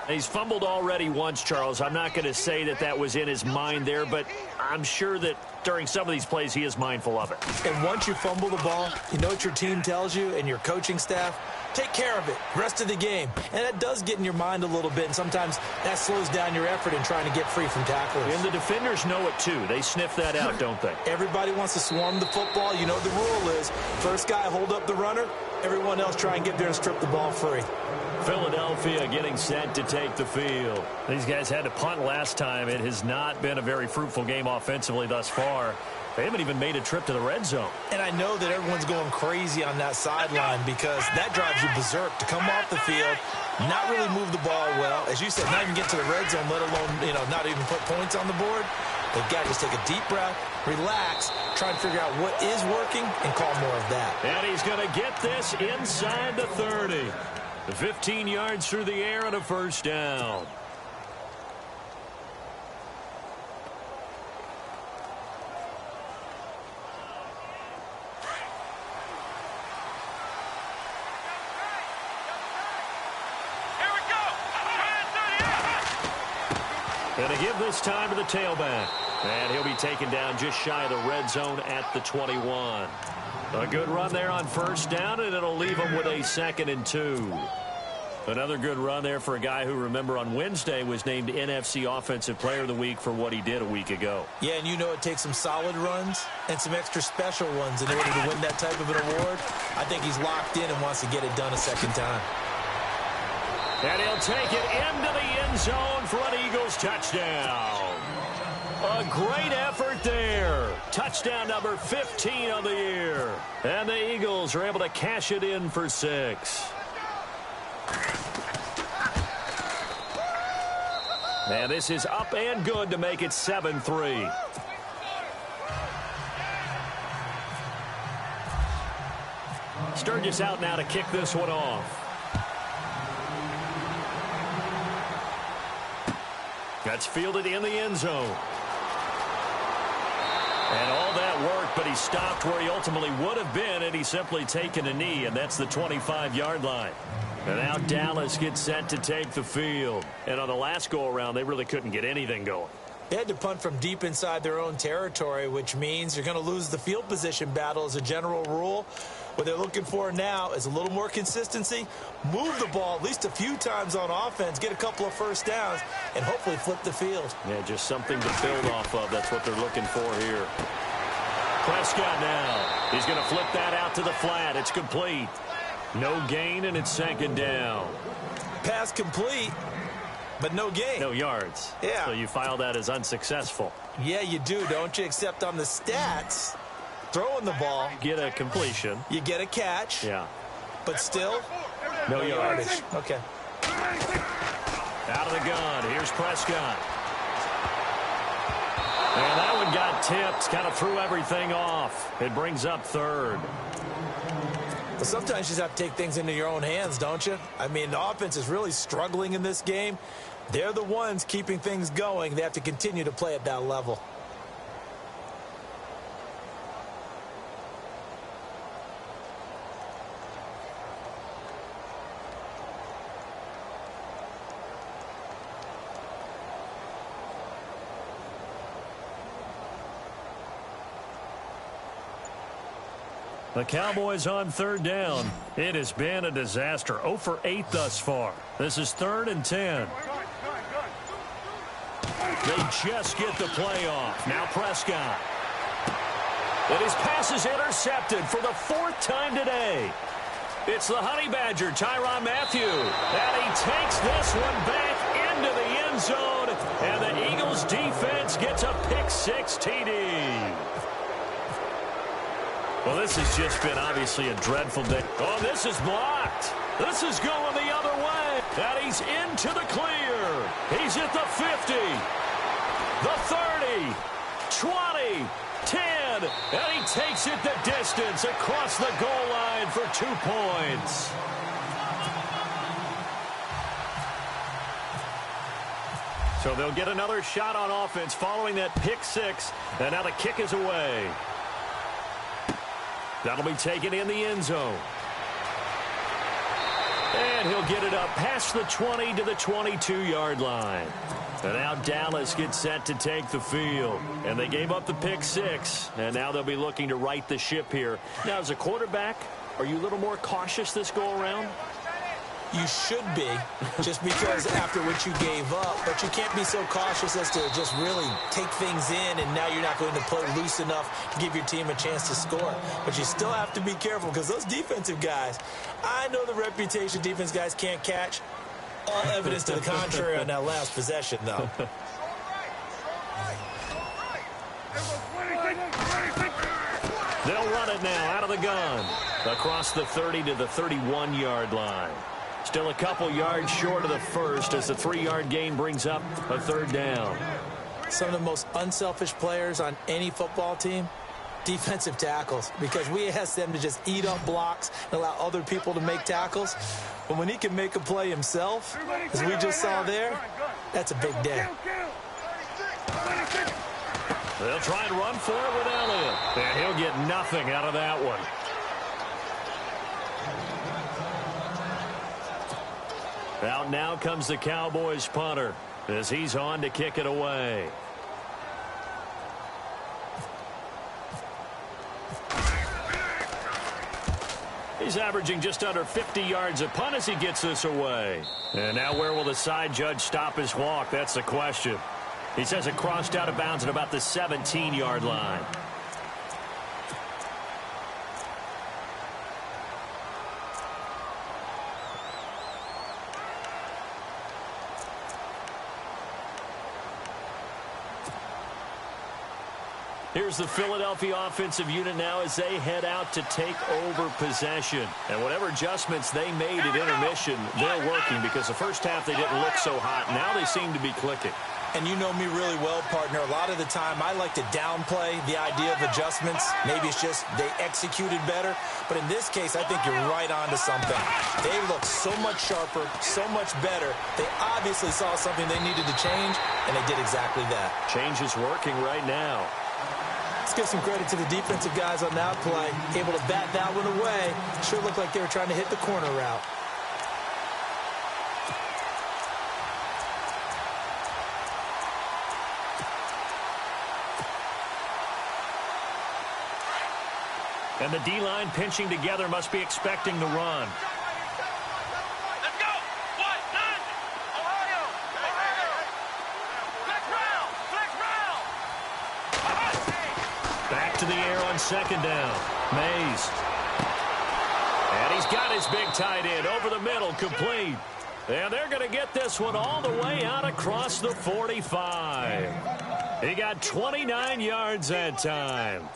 He's fumbled already once, Charles. I'm not going to say that was in his mind there, but I'm sure that during some of these plays he is mindful of it. And once you fumble the ball, you know what your team tells you and your coaching staff? Take care of it. Rest of the game. And that does get in your mind a little bit, and sometimes that slows down your effort in trying to get free from tacklers. And the defenders know it, too. They sniff that out, don't they? Everybody wants to swarm the football. You know the rule is first guy hold up the runner, everyone else try and get there and strip the ball free. Philadelphia getting set to take the field. These guys had to punt last time. It has not been a very fruitful game offensively thus far. They haven't even made a trip to the red zone. And I know that everyone's going crazy on that sideline because that drives you berserk to come off the field, not really move the ball well. As you said, not even get to the red zone, let alone, not even put points on the board. They've got to just take a deep breath, relax, try and figure out what is working, and call more of that. And he's going to get this inside the 30. 15 yards through the air and a 1st down. Going to give this time to the tailback. And he'll be taken down just shy of the red zone at the 21. A good run there on first down, and it'll leave him with a 2nd and 2. Another good run there for a guy who, remember, on Wednesday was named NFC Offensive Player of the Week for what he did a week ago. Yeah, and you know it takes some solid runs and some extra special ones in order to win that type of an award. I think he's locked in and wants to get it done a second time. And he'll take it into the end zone for an Eagles touchdown. A great effort there. Touchdown number 15 on the year. And the Eagles are able to cash it in for 6. And this is up and good to make it 7-3. Sturgis out now to kick this one off. That's fielded in the end zone. And all that work, but he stopped where he ultimately would have been, and he's simply taken a knee, and that's the 25-yard line. And now Dallas gets set to take the field. And on the last go-around, they really couldn't get anything going. They had to punt from deep inside their own territory, which means you're going to lose the field position battle as a general rule. What they're looking for now is a little more consistency, move the ball at least a few times on offense, get a couple of first downs, and hopefully flip the field. Yeah, just something to build off of. That's what they're looking for here. Prescott now. He's going to flip that out to the flat. It's complete. No gain, and it's 2nd down. Pass complete, but no gain. No yards. Yeah. So you file that as unsuccessful. Yeah, you do, don't you? Except on the stats, throwing the ball. Get a completion. You get a catch. Yeah. But still, no yardage. Okay. Out of the gun. Here's Prescott. And that one got tipped. Kind of threw everything off. It brings up 3rd. But sometimes you just have to take things into your own hands, don't you? I mean, the offense is really struggling in this game. They're the ones keeping things going. They have to continue to play at that level. The Cowboys on 3rd down. It has been a disaster. 0 for 8 thus far. This is 3rd and 10. They just get the play off. Now Prescott. And his pass is intercepted for the 4th time today. It's the Honey Badger, Tyrann Mathieu. And he takes this one back into the end zone. And the Eagles defense gets a pick-6 TD. Well, this has just been obviously a dreadful day. Oh, this is blocked. This is going the other way. And he's into the clear. He's at the 50, the 30, 20, 10. And he takes it the distance across the goal line for 2 points. So they'll get another shot on offense following that pick-6. And now the kick is away. That'll be taken in the end zone. And he'll get it up past the 20 to the 22-yard line. And now Dallas gets set to take the field. And they gave up the pick-6. And now they'll be looking to right the ship here. Now, as a quarterback, are you a little more cautious this go-around? You should be, just because after what you gave up. But you can't be so cautious as to just really take things in, and now you're not going to play loose enough to give your team a chance to score. But you still have to be careful, because those defensive guys, I know the reputation defense guys can't catch. All evidence to the contrary on that last possession, though. They'll run it now out of the gun across the 30 to the 31-yard line. Still a couple yards short of the first as the 3-yard gain brings up a 3rd down. Some of the most unselfish players on any football team, defensive tackles, because we ask them to just eat up blocks and allow other people to make tackles. But when he can make a play himself, as we just saw there, that's a big day. They'll try and run for it with Elliott. And he'll get nothing out of that one. Out now comes the Cowboys punter. as he's on to kick it away. He's averaging just under 50 yards a punt as he gets this away. And now where will the side judge stop his walk? That's the question. He says it crossed out of bounds at about the 17-yard line. Here's the Philadelphia offensive unit now as they head out to take over possession. And whatever adjustments they made at intermission, they're working because the first half they didn't look so hot. Now they seem to be clicking. And you know me really well, partner. A lot of the time I like to downplay the idea of adjustments. Maybe it's just they executed better. But in this case, I think you're right on to something. They look so much sharper, so much better. They obviously saw something they needed to change, and they did exactly that. Change is working right now. Let's give some credit to the defensive guys on that play. Able to bat that one away. Sure looked like they were trying to hit the corner route. And the D-line pinching together must be expecting the run. Let's go. 1-9. Ohio. Flex round. Back to the air on second down. Mays. And he's got his big tight end over the middle, complete. And they're going to get this one all the way out across the 45. He got 29 yards that time.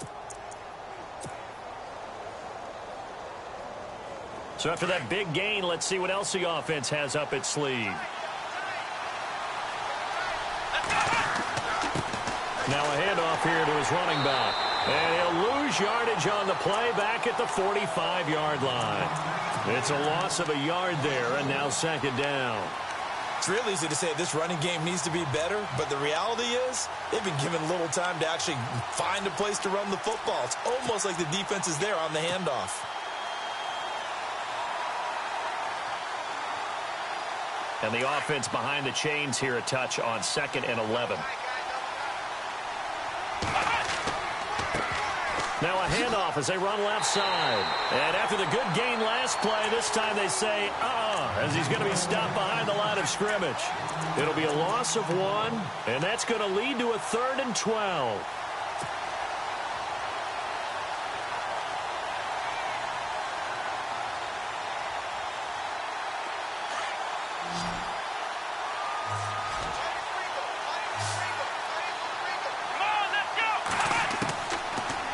So after that big gain, let's see what else the offense has up its sleeve. Now a handoff here to his running back. And he'll lose yardage on the play back at the 45-yard line. It's a loss of a yard there, and now second down. It's real easy to say this running game needs to be better, but the reality is they've been given little time to actually find a place to run the football. It's almost like the defense is there on the handoff. And the offense behind the chains here a touch on 2nd and 11. Now a handoff as they run left side. And after the good gain last play, this time they say, as he's going to be stopped behind the line of scrimmage. It'll be a loss of 1, and that's going to lead to a 3rd and 12.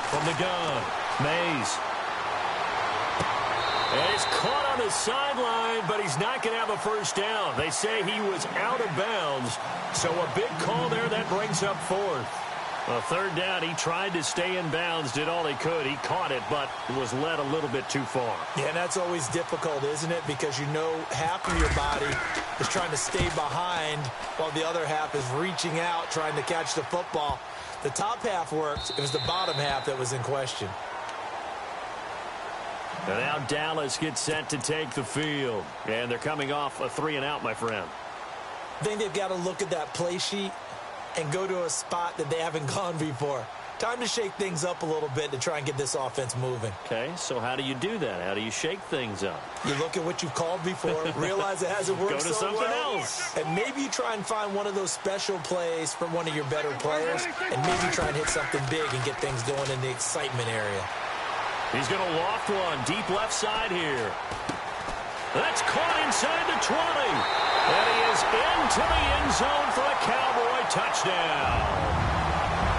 From the gun, Mays. And he's caught on the sideline, but he's not going to have a first down. They say he was out of bounds, so a big call there that brings up 4th. A 3rd down, he tried to stay in bounds, did all he could. He caught it, but was led a little bit too far. Yeah, and that's always difficult, isn't it? Because you know half of your body is trying to stay behind while the other half is reaching out, trying to catch the football. The top half worked. It was the bottom half that was in question. And now Dallas gets set to take the field. And they're coming off a 3-and-out, my friend. I think they've got to look at that play sheet and go to a spot that they haven't gone before. Time to shake things up a little bit to try and get this offense moving. Okay, so how do you do that? How do you shake things up? You look at what you've called before, realize it hasn't worked Go to so something well, else. and maybe you try and find one of those special plays from one of your better players, and maybe try and hit something big and get things going in the excitement area. He's going to loft one deep left side here. That's caught inside the 20. And he is into the end zone for a Cowboy touchdown.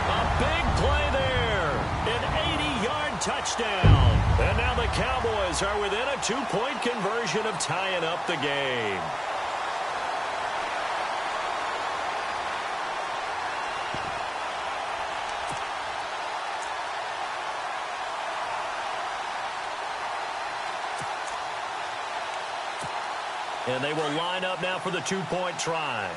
A big play there. An 80-yard touchdown. And now the Cowboys are within a 2-point conversion of tying up the game. And they will line up now for the 2-point try.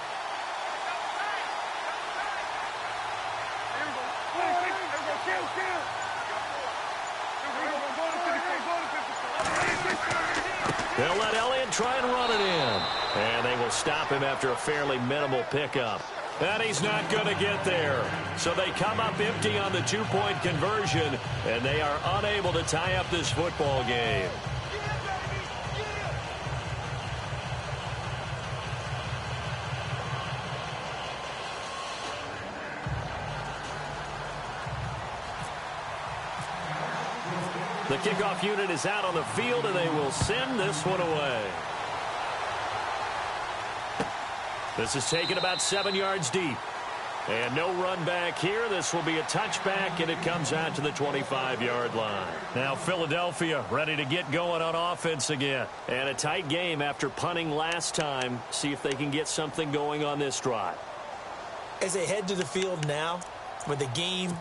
They'll let Elliott try and run it in. And they will stop him after a fairly minimal pickup. And he's not going to get there. So they come up empty on the two-point conversion, and they are unable to tie up this football game. The kickoff unit is out on the field, and they will send this one away. This is taken about 7 yards deep. And no run back here. This will be a touchback, and it comes out to the 25-yard line. Now Philadelphia ready to get going on offense again. And a tight game after punting last time. See if they can get something going on this drive. As they head to the field now, with the game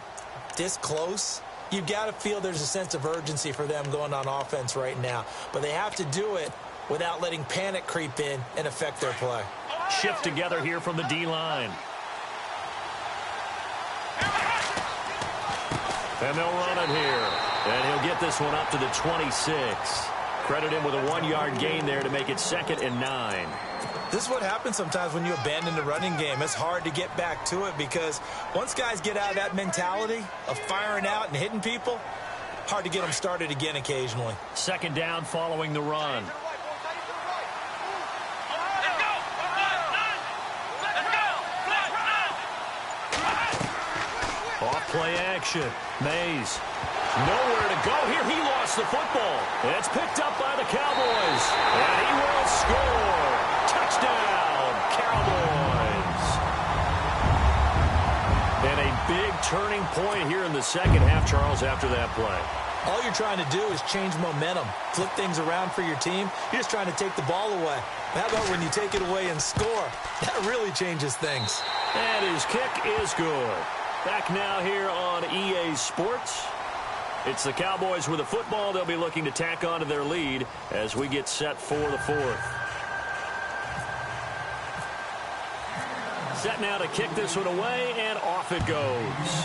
this close, you've got to feel there's a sense of urgency for them going on offense right now. But they have to do it without letting panic creep in and affect their play. Shift together here from the D-line. And they'll run it here. And he'll get this one up to the 26. Credit him with a 1-yard gain there to make it 2nd and 9. This is what happens sometimes when you abandon the running game. It's hard to get back to it because once guys get out of that mentality of firing out and hitting people, hard to get them started again occasionally. 2nd down following the run. Off play action. Mays. Nowhere to go here. He lost the football. It's picked up by the Cowboys. And he will score. Touchdown, Cowboys. And a big turning point here in the second half, Charles, after that play. All you're trying to do is change momentum, flip things around for your team. You're just trying to take the ball away. How about when you take it away and score? That really changes things. And his kick is good. Back now here on EA Sports. It's the Cowboys with the football. They'll be looking to tack on to their lead as we get set for the 4th. Set now to kick this one away, and off it goes.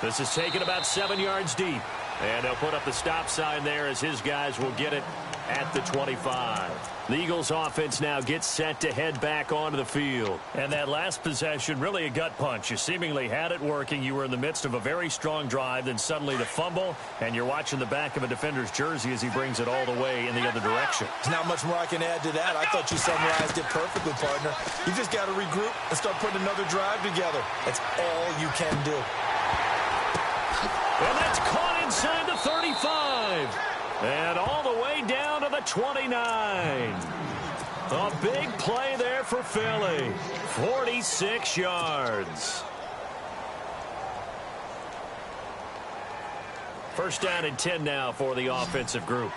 This is taken about 7 yards deep. And they'll put up the stop sign there as his guys will get it at the 25. The Eagles offense now gets set to head back onto the field. And that last possession, really a gut punch. You seemingly had it working. You were in the midst of a very strong drive, then suddenly the fumble, and you're watching the back of a defender's jersey as he brings it all the way in the other direction. There's not much more I can add to that. I thought you summarized it perfectly, partner. You just got to regroup and start putting another drive together. That's all you can do. And that's caught inside the 35. And all the way down to the 29. A big play there for Philly. 46 yards. First down and 10 now for the offensive group.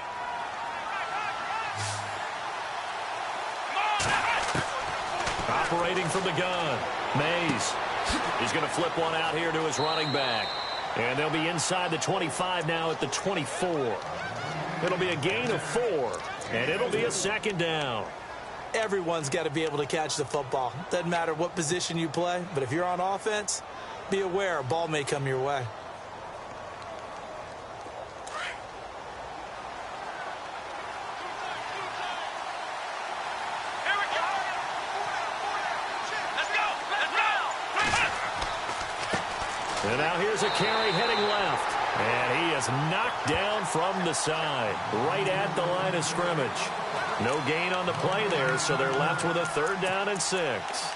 Operating from the gun. Mays. He's going to flip one out here to his running back. And they'll be inside the 25 now at the 24. It'll be a gain of 4, and it'll be a 2nd down. Everyone's got to be able to catch the football. Doesn't matter what position you play, but if you're on offense, be aware a ball may come your way. And now here's a carry heading left. And he is knocked down from the side, right at the line of scrimmage. No gain on the play there, so they're left with a 3rd down and 6.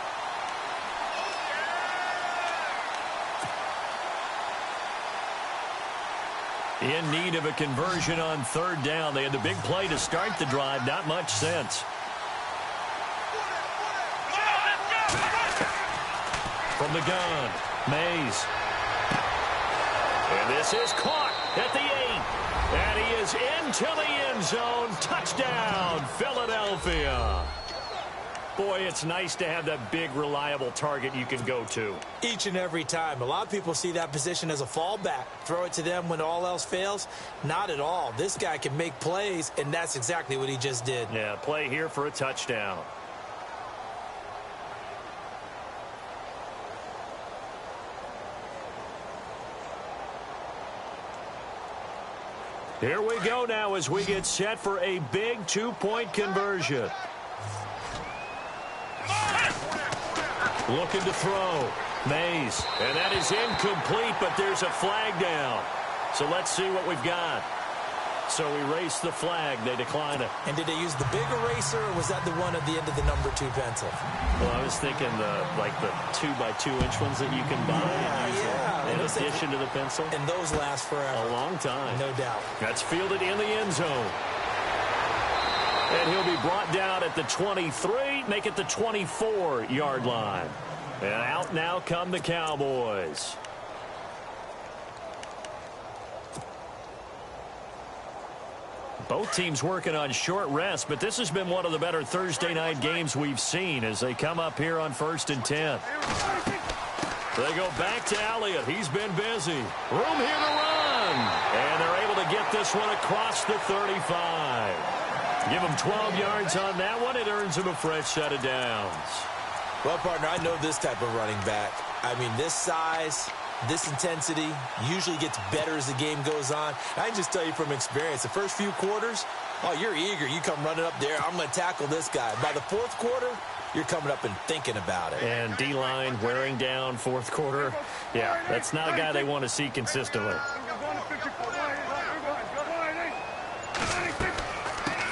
In need of a conversion on 3rd down. They had the big play to start the drive. Not much sense. From the gun, Mays. And this is caught at the 8. And he is into the end zone. Touchdown, Philadelphia. Boy, it's nice to have that big, reliable target you can go to. Each and every time. A lot of people see that position as a fallback. Throw it to them when all else fails. Not at all. This guy can make plays, and that's exactly what he just did. Yeah, play here for a touchdown. Here we go now as we get set for a big two-point conversion. Looking to throw. Mays. And that is incomplete, but there's a flag down. So let's see what we've got. So erase the flag. They decline it. And did they use the big eraser, or was that the one at the end of the number 2 pencil? Well, I was thinking the 2x2-inch ones that you can buy in addition to the pencil. And those last forever. A long time. No doubt. That's fielded in the end zone. And he'll be brought down at the 23, make it the 24-yard line. And out now come the Cowboys. Both teams working on short rest, but this has been one of the better Thursday night games we've seen as they come up here on 1st and 10. They go back to Elliott. He's been busy. Room here to run. And they're able to get this one across the 35. Give him 12 yards on that one. It earns him a fresh set of downs. Well, partner, I know this type of running back. I mean, this size, this intensity usually gets better as the game goes on. I can just tell you from experience, the first few quarters, oh, you're eager. You come running up there. I'm going to tackle this guy. By the fourth quarter, you're coming up and thinking about it. And D-line wearing down fourth quarter. Yeah, that's not a guy they want to see consistently.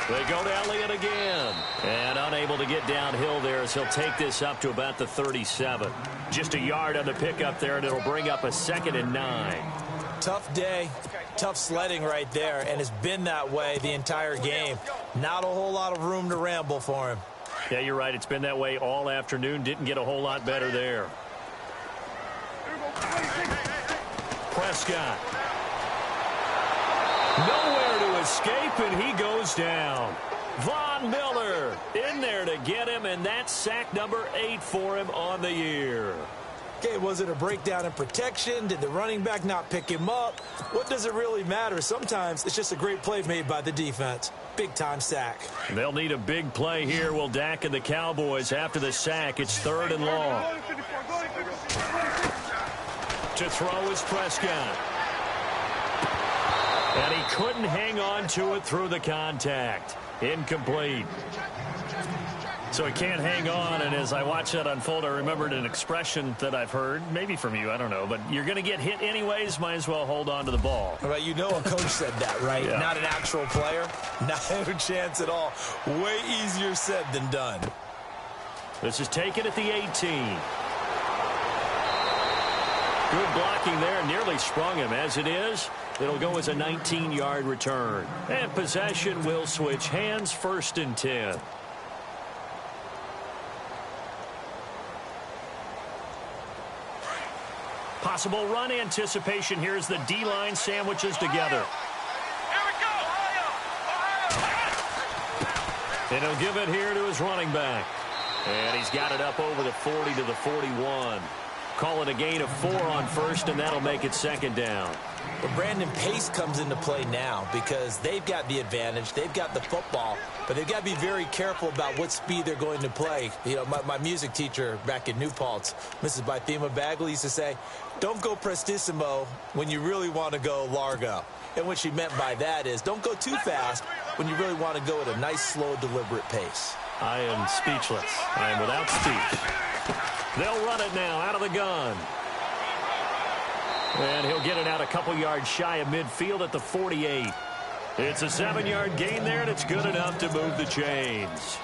They go to Elliott again. And unable to get downhill there as he'll take this up to about the 37. Just a yard on the pickup there, and it'll bring up a 2nd and 9. Tough day, tough sledding right there, and it's been that way the entire game. Not a whole lot of room to ramble for him. Yeah, you're right. It's been that way all afternoon. Didn't get a whole lot better there. Prescott. Nowhere to escape, and he goes down. Von Miller in there to get him, and that's sack number 8 for him on the year. Okay, was it a breakdown in protection? Did the running back not pick him up? What does it really matter? Sometimes it's just a great play made by the defense. Big-time sack. They'll need a big play here. Will Dak and the Cowboys after the sack. It's 3rd and long. To throw is Prescott. And he couldn't hang on to it through the contact. Incomplete. So he can't hang on, and as I watch that unfold, I remembered an expression that I've heard, maybe from you, I don't know, but you're going to get hit anyways, might as well hold on to the ball. Well, you know a coach said that, right? Yeah. Not an actual player. Not a chance at all. Way easier said than done. This is taken at the 18. Good blocking there, nearly sprung him. As it is, it'll go as a 19-yard return. And possession will switch hands, 1st and 10. Possible run anticipation. Here's the D-line sandwiches together. Here we go. And he'll give it here to his running back. And he's got it up over the 40 to the 41. Call it a gain of 4 on 1st, and that'll make it 2nd down. But Brandon, pace comes into play now because they've got the advantage. They've got the football, but they've got to be very careful about what speed they're going to play. You know, my music teacher back in New Paltz, Mrs. Bythema Bagley, used to say, don't go prestissimo when you really want to go largo. And what she meant by that is don't go too fast when you really want to go at a nice, slow, deliberate pace. I am speechless. I am without speech. They'll run it now out of the gun. And he'll get it out a couple yards shy of midfield at the 48. It's a 7-yard gain there, and it's good enough to move the chains.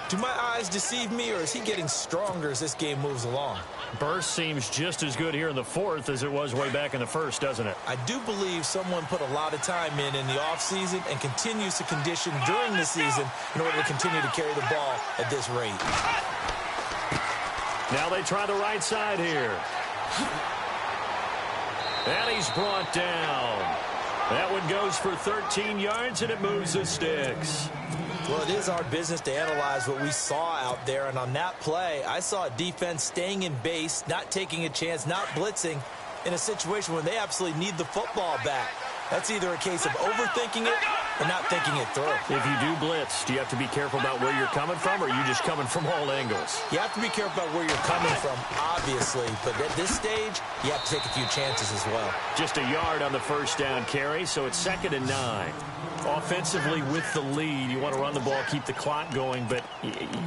Do my eyes deceive me, or is he getting stronger as this game moves along? Burst seems just as good here in the 4th as it was way back in the 1st, doesn't it? I do believe someone put a lot of time in the offseason and continues to condition during the season in order to continue to carry the ball at this rate. Now they try the right side here. And he's brought down. That one goes for 13 yards, and it moves the sticks. Well, it is our business to analyze what we saw out there, and on that play, I saw a defense staying in base, not taking a chance, not blitzing, in a situation where they absolutely need the football back. That's either a case of overthinking it and not thinking it through. If you do blitz, do you have to be careful about where you're coming from, or are you just coming from all angles? You have to be careful about where you're coming from, obviously, but at this stage, you have to take a few chances as well. Just a yard on the first down carry, so it's 2nd and 9. Offensively, with the lead, you want to run the ball, keep the clock going, but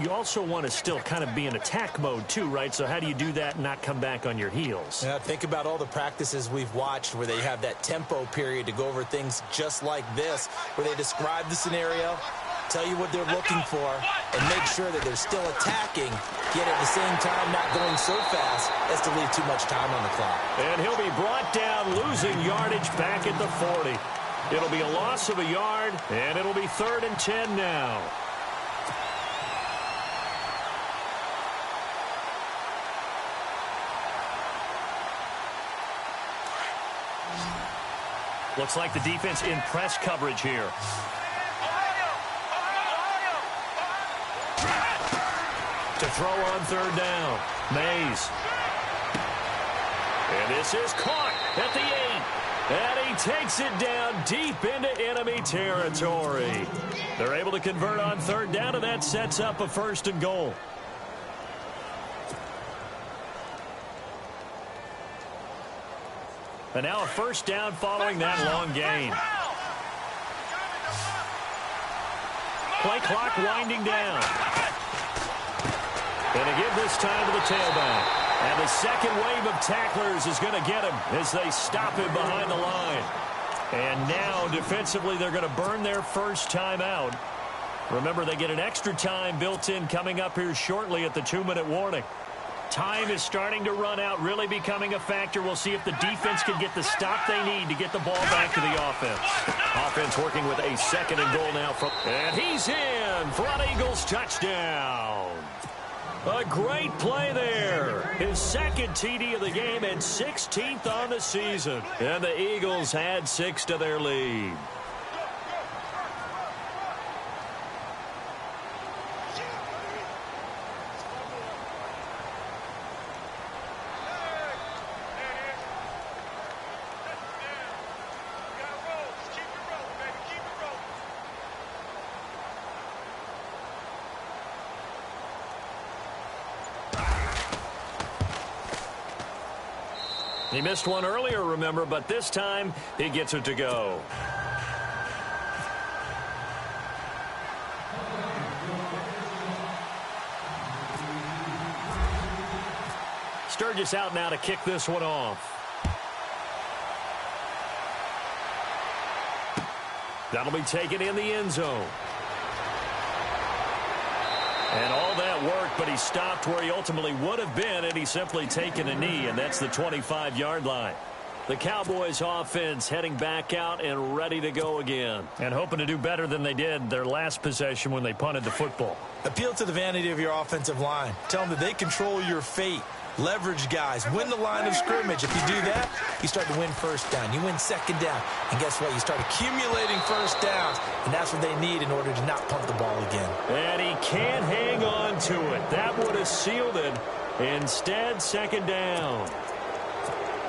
you also want to still kind of be in attack mode too, right? So how do you do that and not come back on your heels? Yeah, think about all the practices we've watched where they have that tempo period to go over things just like this, where they describe the scenario, tell you what they're looking for, and make sure that they're still attacking, yet at the same time not going so fast as to leave too much time on the clock. And he'll be brought down, losing yardage back at the 40. It'll be a loss of a yard, and it'll be 3rd and 10 now. Looks like the defense in press coverage here. To throw on 3rd down. Mays. And this is caught at the 8. And he takes it down deep into enemy territory. They're able to convert on 3rd down, and that sets up a 1st and goal. And now a 1st down following that long gain. Play clock winding down. And to give this time to the tailback. And the second wave of tacklers is going to get him as they stop him behind the line. And now, defensively, they're going to burn their first time out. Remember, they get an extra time built in coming up here shortly at the 2-minute warning. Time is starting to run out, really becoming a factor. We'll see if the defense can get the stop they need to get the ball back to the offense. Offense working with a 2nd and goal now. And he's in for an Eagles touchdown. A great play there. His 2nd TD of the game and 16th on the season. And the Eagles add 6 to their lead. He missed one earlier, remember, but this time he gets it to go. Sturgis out now to kick this one off. That'll be taken in the end zone. And all that worked, but he stopped where he ultimately would have been, and he's simply taken a knee, and that's the 25-yard line. The Cowboys offense heading back out and ready to go again, and hoping to do better than they did their last possession when they punted the football. Appeal to the vanity of your offensive line. Tell them that they control your fate. Leverage guys. Win the line of scrimmage. If you do that, you start to win 1st down. You win 2nd down. And guess what? You start accumulating 1st downs. And that's what they need in order to not punt the ball again. And he can't hang on to it. That would have sealed it. Instead, 2nd down.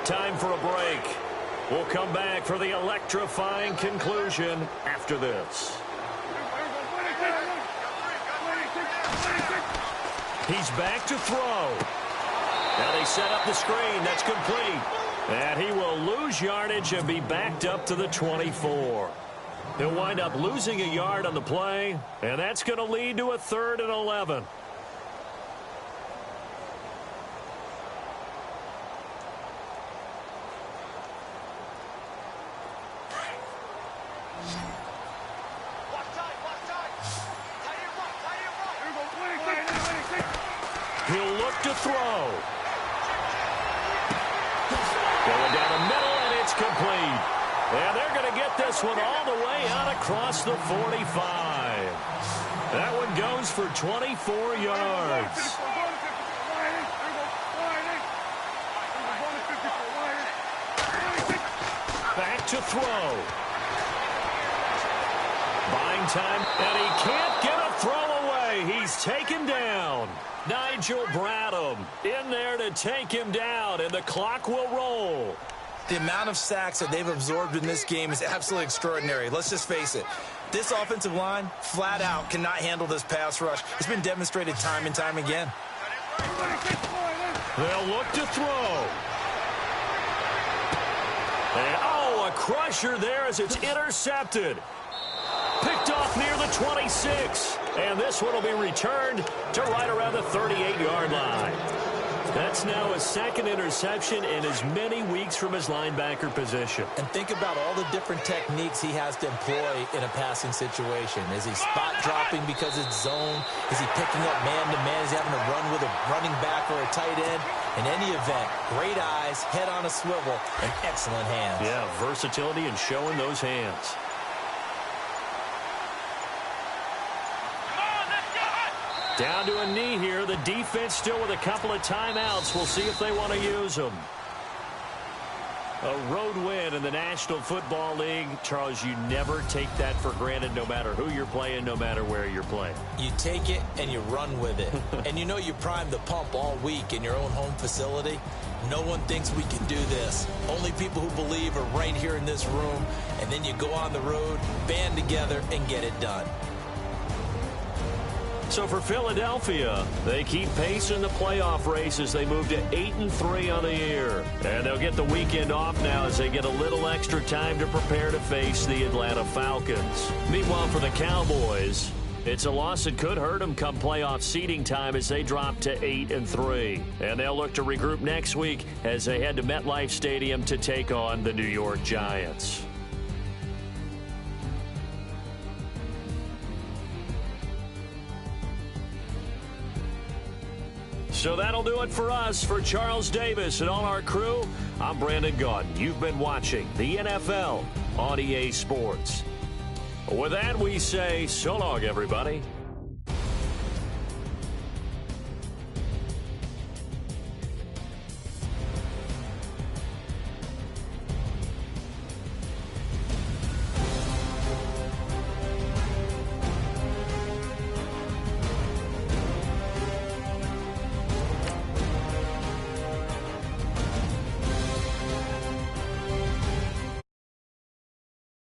Time for a break. We'll come back for the electrifying conclusion after this. He's back to throw. Now they set up the screen. That's complete. And he will lose yardage and be backed up to the 24. He'll wind up losing a yard on the play, and that's going to lead to a 3rd and 11. He'll look to throw. Going down the middle, and it's complete. And they're going to get this one all the way out across the 45. That one goes for 24 yards. Back to throw. Buying time, and he can't get a throw away. He's taken down. Nigel Bradham in there to take him down, and the clock will roll. The amount of sacks that they've absorbed in this game is absolutely extraordinary. Let's just face it. This offensive line, flat out, cannot handle this pass rush. It's been demonstrated time and time again. They'll look to throw. And, a crusher there as it's intercepted. Picked off near the 26. And this one will be returned to right around the 38-yard line. That's now his second interception in as many weeks from his linebacker position. And think about all the different techniques he has to employ in a passing situation. Is he spot dropping because it's zone? Is he picking up man-to-man? Is he having to run with a running back or a tight end? In any event, great eyes, head on a swivel, and excellent hands. Yeah, versatility and showing those hands. Down to a knee here. The defense still with a couple of timeouts. We'll see if they want to use them. A road win in the National Football League. Charles, you never take that for granted no matter who you're playing, no matter where you're playing. You take it and you run with it. And you know you primed the pump all week in your own home facility. No one thinks we can do this. Only people who believe are right here in this room. And then you go on the road, band together, and get it done. So for Philadelphia, they keep pace in the playoff race as they move to 8-3 on the year. And they'll get the weekend off now as they get a little extra time to prepare to face the Atlanta Falcons. Meanwhile, for the Cowboys, it's a loss that could hurt them come playoff seeding time as they drop to 8-3. And they'll look to regroup next week as they head to MetLife Stadium to take on the New York Giants. So that'll do it for us. For Charles Davis and all our crew, I'm Brandon Gaudin. You've been watching the NFL on EA Sports. With that, we say so long, everybody.